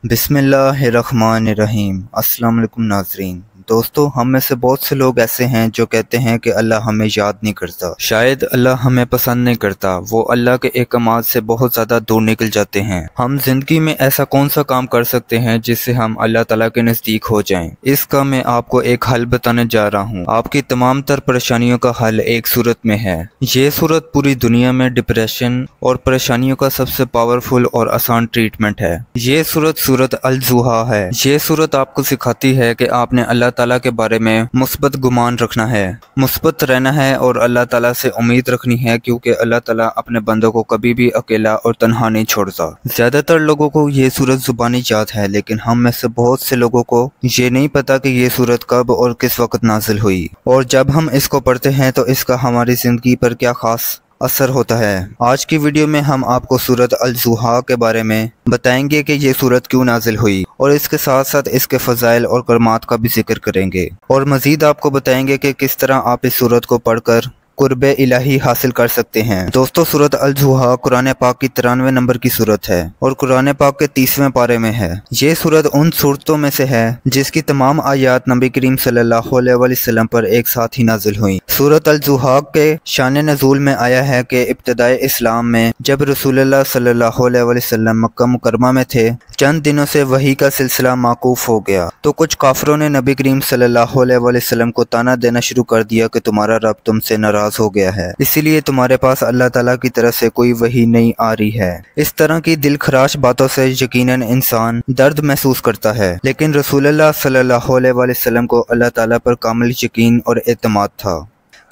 बिस्मिल्लाहिर्रहमानिर्रहीम। अस्सलाम वालेकुम नाज़रीन। दोस्तों, हम में से बहुत से लोग ऐसे हैं जो कहते हैं कि अल्लाह हमें याद नहीं करता, शायद अल्लाह हमें पसंद नहीं करता, वो अल्लाह के अहकामात से बहुत ज़्यादा दूर निकल जाते हैं। हम जिंदगी में ऐसा कौन सा काम कर सकते हैं जिससे हम अल्लाह ताला के नज़दीक हो जाएं? इसका मैं आपको एक हल बताने जा रहा हूँ। आपकी तमाम तर परेशानियों का हल एक सूरत में है। ये सूरत पूरी दुनिया में डिप्रेशन और परेशानियों का सबसे पावरफुल और आसान ट्रीटमेंट है। ये सूरत अल-ज़ुहा है। ये सूरत आपको सिखाती है कि आपने अल्लाह ताला के बारे में मुस्बत गुमान रखना है, मुस्बत रहना है और अल्लाह ताला से उम्मीद रखनी है, क्योंकि अल्लाह ताला अपने बंदों को कभी भी अकेला और तन्हा नहीं छोड़ता। ज्यादातर लोगों को ये सूरत जुबानी याद है, लेकिन हम में से बहुत से लोगों को ये नहीं पता कि ये सूरत कब और किस वक्त नाजिल हुई, और जब हम इसको पढ़ते हैं तो इसका हमारी जिंदगी पर क्या खास असर होता है। आज की वीडियो में हम आपको सूरत अल-ज़ुहा के बारे में बताएंगे कि ये सूरत क्यों नाजिल हुई, और इसके साथ साथ इसके फ़ज़ाइल और करमात का भी जिक्र करेंगे, और मज़ीद आपको बताएंगे कि किस तरह आप इस सूरत को पढ़कर कुर्बे इलाही हासिल कर सकते हैं। दोस्तों, सूरत अल-ज़ुहा कुरान पाक की 93 नंबर की सूरत है और कुरान पाक के 30वें पारे में है। ये सूरत उन सूरतों में से है जिसकी तमाम आयात नबी करीम सल्लल्लाहु अलैहि वसल्लम पर एक साथ ही नाजिल हुई। सूरत अल-ज़ुहा के शान नज़ूल में आया है कि इब्तिदाए इस्लाम में जब रसूलुल्लाह सल्लल्लाहु अलैहि वसल्लम मक्का मुकरमा में थे, चंद दिनों से वही का सिलसिला माकूफ हो गया, तो कुछ काफिरों ने नबी करीम सल्लल्लाहु अलैहि वसल्लम को ताना देना शुरू कर दिया कि तुम्हारा रब तुमसे नाराज हो गया है, इसीलिए तुम्हारे पास अल्लाह ताला की तरफ से कोई वही नहीं आ रही है। इस तरह की दिल खराश बातों से यकीनन इंसान दर्द महसूस करता है, लेकिन रसूलुल्लाह सल्लल्लाहु अलैहि वसल्लम को अल्लाह ताला पर कामिल यकीन और एतमाद था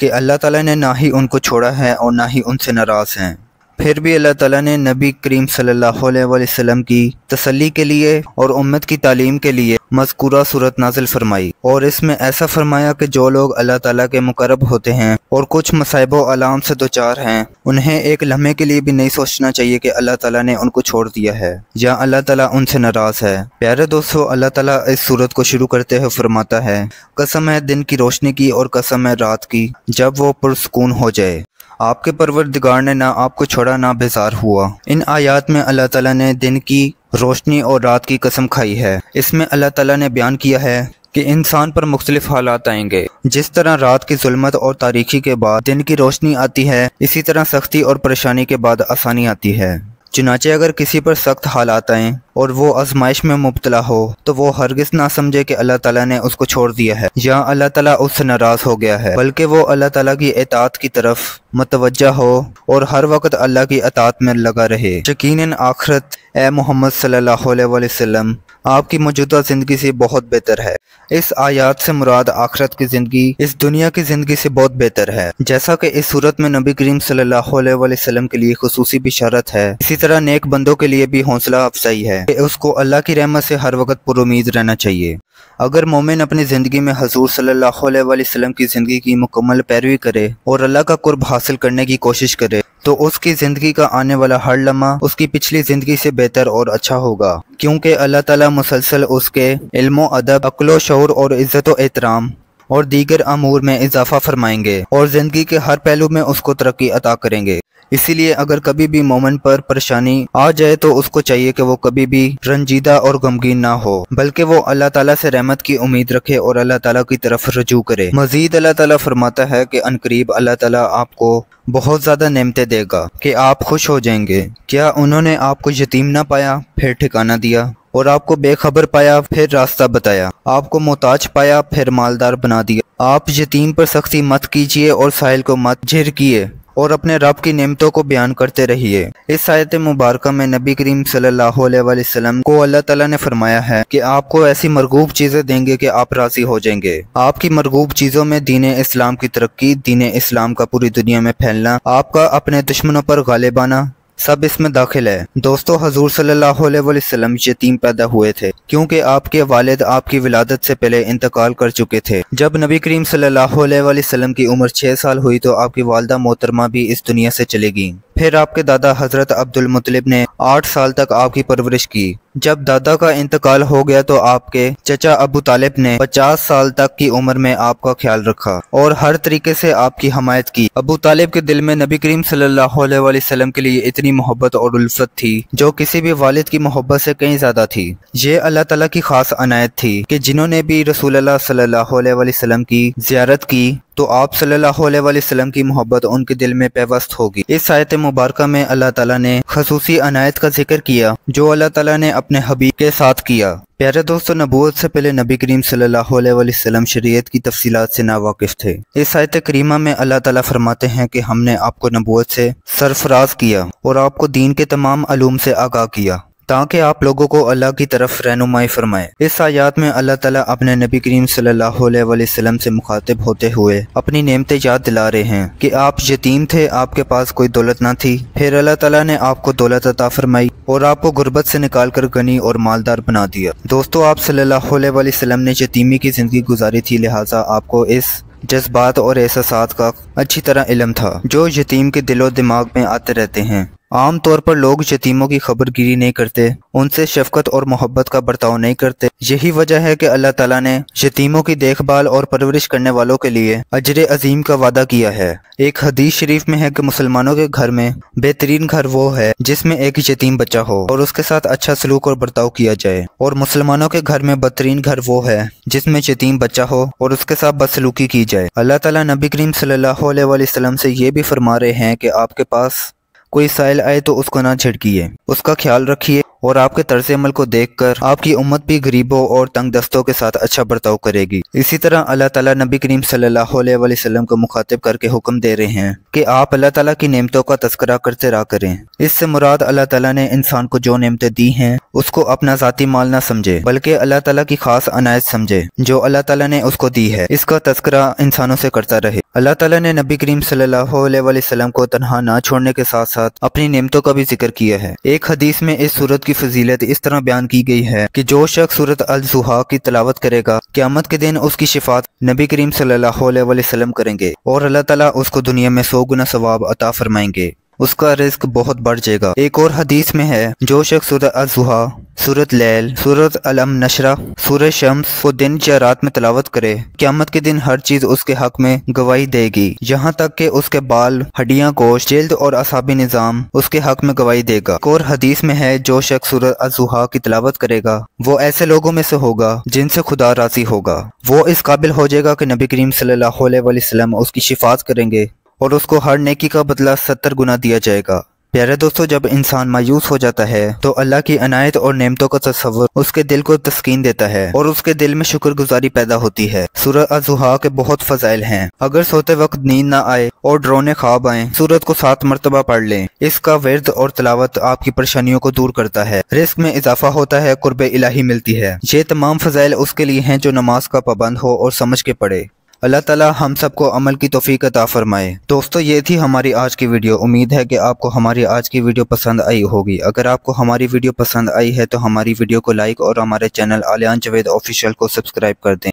कि अल्लाह ताला ने ना ही उनको छोड़ा है और ना ही उनसे नाराज हैं। फिर भी अल्लाह ताला ने नबी करीम सल्लल्लाहु अलैहि वसल्लम की तसल्ली के लिए और उम्मत की तालीम के लिए मज़कूरा सूरत नाजिल फरमाई, और इसमें ऐसा फरमाया कि जो लोग अल्लाह ताला के मुकर्रब होते हैं और कुछ मसाइब व अलाम से दो चार हैं, उन्हें एक लम्हे के लिए भी नहीं सोचना चाहिए कि अल्लाह ताला ने उनको छोड़ दिया है या अल्लाह ताला उनसे नाराज़ है। प्यारे दोस्तों, अल्लाह ताला इस सूरत को शुरू करते हुए फरमाता है, कसम है दिन की रोशनी की और कसम है रात की जब वो पुरसकून हो जाए, आपके परवरदिगार ने ना आपको छोड़ा ना बेजार हुआ। इन आयात में अल्लाह ताला ने दिन की रोशनी और रात की कसम खाई है। इसमें अल्लाह ताला ने बयान किया है कि इंसान पर मुख्तलिफ हालात आएंगे। जिस तरह रात की जुल्मत और तारीकी के बाद दिन की रोशनी आती है, इसी तरह सख्ती और परेशानी के बाद आसानी आती है। चुनाचे अगर किसी पर सख्त हालात आएँ और वो आजमाइश में मुब्तला हो, तो वो हरगिज़ ना समझे कि अल्लाह ताला ने उसको छोड़ दिया है या अल्लाह ताला उससे नाराज़ हो गया है, बल्कि वो अल्लाह ताला की इताअत की तरफ मुतवज्जा हो और हर वक्त अल्लाह की इताअत में लगा रहे। यकीनन आखिरत ए मोहम्मद सल्लल्लाहु अलैहि वसल्लम आपकी मौजूदा ज़िंदगी से बहुत बेहतर है। इस आयात से मुराद आखिरत की ज़िंदगी इस दुनिया की ज़िंदगी से बहुत बेहतर है। जैसा कि इस सूरत में नबी करीम सल्लल्लाहु अलैहि वसल्लम के लिए खुसूसी बिशारत है, इसी तरह नेक बंदों के लिए भी हौसला अफजाई है कि उसको अल्लाह की रहमत से हर वक्त पुरुमीद रहना चाहिए। अगर मोमिन अपनी ज़िंदगी में हजूर सल्लल्लाहु अलैहि वसल्लम की ज़िंदगी की मुकम्मल पैरवी करे और अल्लाह का कुर्ब हासिल करने की कोशिश करे, तो उसकी ज़िंदगी का आने वाला हर लम्हा उसकी पिछली ज़िंदगी से बेहतर और अच्छा होगा, क्योंकि अल्लाह ताला मुसलसल उसके इल्म अदब, अक्ल शऊर और इज़्ज़त व एहतराम और दीगर अमूर में इजाफा फरमाएंगे और ज़िंदगी के हर पहलू में उसको तरक्की अता करेंगे। इसीलिए अगर कभी भी मोमिन पर परेशानी आ जाए तो उसको चाहिए कि वो कभी भी रंजीदा और गमगीन ना हो, बल्कि वो अल्लाह ताला से रहमत की उम्मीद रखे और अल्लाह ताला की तरफ रजू करे। मजीद अल्लाह ताला फरमाता है कि अनकरीब अल्लाह ताला आपको बहुत ज़्यादा नेमतें देगा कि आप खुश हो जाएंगे। क्या उन्होंने आपको यतीम ना पाया फिर ठिकाना दिया, और आपको बेखबर पाया फिर रास्ता बताया, आपको मोहताज पाया फिर मालदार बना दिया। आप यतीम पर सख्ती मत कीजिए और साहिल को मत झिड़किए और अपने रब की नेमतों को बयान करते रहिए। इस आयत मुबारक में नबी करीम सल्लल्लाहु अलैहि वसल्लम को अल्लाह ताला ने फरमाया है कि आपको ऐसी मरगूब चीज़ें देंगे कि आप राजी हो जाएंगे। आपकी मरगूब चीज़ों में दीन इस्लाम की तरक्की, दीन इस्लाम का पूरी दुनिया में फैलना, आपका अपने दुश्मनों पर गालिब आना, सब इसमें दाखिल है। दोस्तों, हजूर सल्लल्लाहु अलैहि वसल्लम यतीम पैदा हुए थे क्योंकि आपके वालिद आपकी विलादत से पहले इंतकाल कर चुके थे। जब नबी करीम सल्लल्लाहु अलैहि वसल्लम की उम्र 6 साल हुई तो आपकी वालदा मोहतरमा भी इस दुनिया से चली गईं। پھر آپ کے دادا حضرت عبدالمطلب نے 8 سال تک آپ کی پرورش کی۔ جب دادا کا انتقال ہو گیا تو آپ کے چچا ابو طالب نے 50 سال تک کی عمر میں آپ کا خیال رکھا اور ہر طریقے سے آپ کی حمایت کی۔ ابو طالب کے دل میں نبی کریم صلی اللہ علیہ وسلم کے لیے اتنی محبت اور الفت تھی جو کسی بھی والد کی محبت سے کہیں زیادہ تھی۔ یہ اللہ تعالیٰ کی خاص عنایت تھی کہ جنہوں نے بھی رسول اللہ صلی اللہ علیہ وسلم کی زیارت کی تو آپ صلی اللہ علیہ وسلم کی محبت ان کے دل میں پیوست ہوگی۔ اس آیت مبارکہ میں اللہ تعالیٰ نے خصوصی عنایت کا ذکر کیا جو اللہ تعالیٰ نے اپنے حبیب کے ساتھ کیا۔ پیارے دوستو، نبوت سے پہلے نبی کریم صلی اللہ علیہ وسلم شریعت کی تفصیلات سے ناواقف تھے۔ اس آیت کریمہ میں اللہ تعالیٰ فرماتے ہیں کہ ہم نے آپ کو نبوت سے سرفراز کیا اور آپ کو دین کے تمام علوم سے آگاہ کیا تاکہ آپ لوگوں کو اللہ کی طرف رہنمائی فرمائے۔ اس آیات میں اللہ تعالیٰ اپنے نبی کریم صلی اللہ علیہ وسلم سے مخاطب ہوتے ہوئے اپنی نعمتیں یاد دلا رہے ہیں کہ آپ یتیم تھے، آپ کے پاس کوئی دولت نہ تھی، پھر اللہ تعالیٰ نے آپ کو دولت عطا فرمائی اور آپ کو غربت سے نکال کر غنی اور مالدار بنا دیا۔ دوستو، آپ صلی اللہ علیہ وسلم نے یتیمی کی زندگی گزاری تھی، لہٰذا آپ کو اس جذبات اور احساسات کا اچھی طرح علم تھا جو یتیم کے دل و دماغ میں آتے رہتے ہیں۔ عام طور پر لوگ یتیموں کی خبر گیری نہیں کرتے، ان سے شفقت اور محبت کا برتاؤ نہیں کرتے۔ یہی وجہ ہے کہ اللہ تعالیٰ نے یتیموں کی دیکھ بھال اور پرورش کرنے والوں کے لیے اجر عظیم کا وعدہ کیا ہے۔ ایک حدیث شریف میں ہے کہ مسلمانوں کے گھر میں بہترین گھر وہ ہے جس میں ایک یتیم بچہ ہو اور اس کے ساتھ اچھا سلوک اور برتاؤ کیا جائے، اور مسلمانوں کے گھر میں بدترین گھر وہ ہے جس میں یتیم بچہ ہو اور اس کے ساتھ بدسلوکی کی جائے۔ اللہ تعالیٰ نبی کریم صلی اللہ علیہ وسلم سے یہ بھی فرما رہے ہیں کہ آپ کے پاس کوئی سائل آئے تو اس کو نہ جھڑکیے، اس کا خیال رکھیے، اور آپ کے طرز عمل کو دیکھ کر آپ کی امت بھی غریبوں اور تنگ دستوں کے ساتھ اچھا برتاؤ کرے گی۔ اسی طرح اللہ تعالیٰ نبی کریم صلی اللہ علیہ وسلم کو مخاطب کر کے حکم دے رہے ہیں کہ آپ اللہ تعالیٰ کی نعمتوں کا تذکرہ کرتے رہا کریں۔ اس سے مراد اللہ تعالیٰ نے انسان کو جو نعمتیں دی ہیں اس کو اپنا ذاتی مال نہ سمجھے بلکہ اللہ تعالیٰ کی خاص عنایت سمجھے جو اللہ تعالیٰ نے اس کو دی ہے، اس کا تذکرہ انسانوں سے کرتا رہے۔ اللہ تعالیٰ نے نبی کریم صلی اللہ علیہ وسلم کو تنہا نہ چھوڑنے کے ساتھ ساتھ اپنی نعمتوں کا بھی ذکر کیا ہے۔ ایک حدیث میں اس سورت کی فضیلت اس طرح بیان کی گئی ہے کہ جو شخص سورت الضحیٰ کی تلاوت کرے گا قیامت کے دن اس کی شفاعت نبی کریم صلی اللہ علیہ وسلم کریں گے اور اللہ تعالیٰ اس کو دنیا میں 100 گنا ثواب عطا فرمائیں گے، اس کا رزق بہت بڑھ جائے گا۔ ایک اور حدیث میں ہے جو شخص سورت الضحیٰ، سورت لیل، سورت علم نشرہ، سورت شمس کو دن یا رات میں تلاوت کرے، قیامت کے دن ہر چیز اس کے حق میں گواہی دے گی، یہاں تک کہ اس کے بال، ہڈیاں، گوشت، جلد اور اعصابی نظام اس کے حق میں گواہی دے گا۔ ایک اور حدیث میں ہے جو شخص سورت الضحیٰ کی تلاوت کرے گا وہ ایسے لوگوں میں سے ہوگا جن سے خدا راضی ہوگا، وہ اس قابل ہو جائے گا کہ نبی کریم صلی اللہ علیہ وسلم اس کی شفاعت کریں گے اور اس کو ہر نیکی کا بدلہ 70 گنا دیا جائے گا۔ پیارے دوستو، جب انسان مایوس ہو جاتا ہے تو اللہ کی عنایت اور نعمتوں کا تصور اس کے دل کو تسکین دیتا ہے اور اس کے دل میں شکر گزاری پیدا ہوتی ہے۔ سورۃ الضحیٰ کے بہت فضائل ہیں۔ اگر سوتے وقت نیند نہ آئے اور ڈرونے خواب آئیں، سورت کو 7 مرتبہ پڑھ لیں۔ اس کا ورد اور تلاوت آپ کی پریشانیوں کو دور کرتا ہے، رزق میں اضافہ ہوتا ہے، قرب الہی ملتی ہے۔ یہ تمام فضائل اس کے لیے ہیں جو نماز کا پابند ہو اور سمجھ کے پڑھے۔ اللہ تعالیٰ ہم سب کو عمل کی توفیق عطا فرمائے۔ دوستو، یہ تھی ہماری آج کی ویڈیو۔ امید ہے کہ آپ کو ہماری آج کی ویڈیو پسند آئی ہوگی۔ اگر آپ کو ہماری ویڈیو پسند آئی ہے تو ہماری ویڈیو کو لائک اور ہمارے چینل علیان جاوید آفیشیل کو سبسکرائب کر دیں۔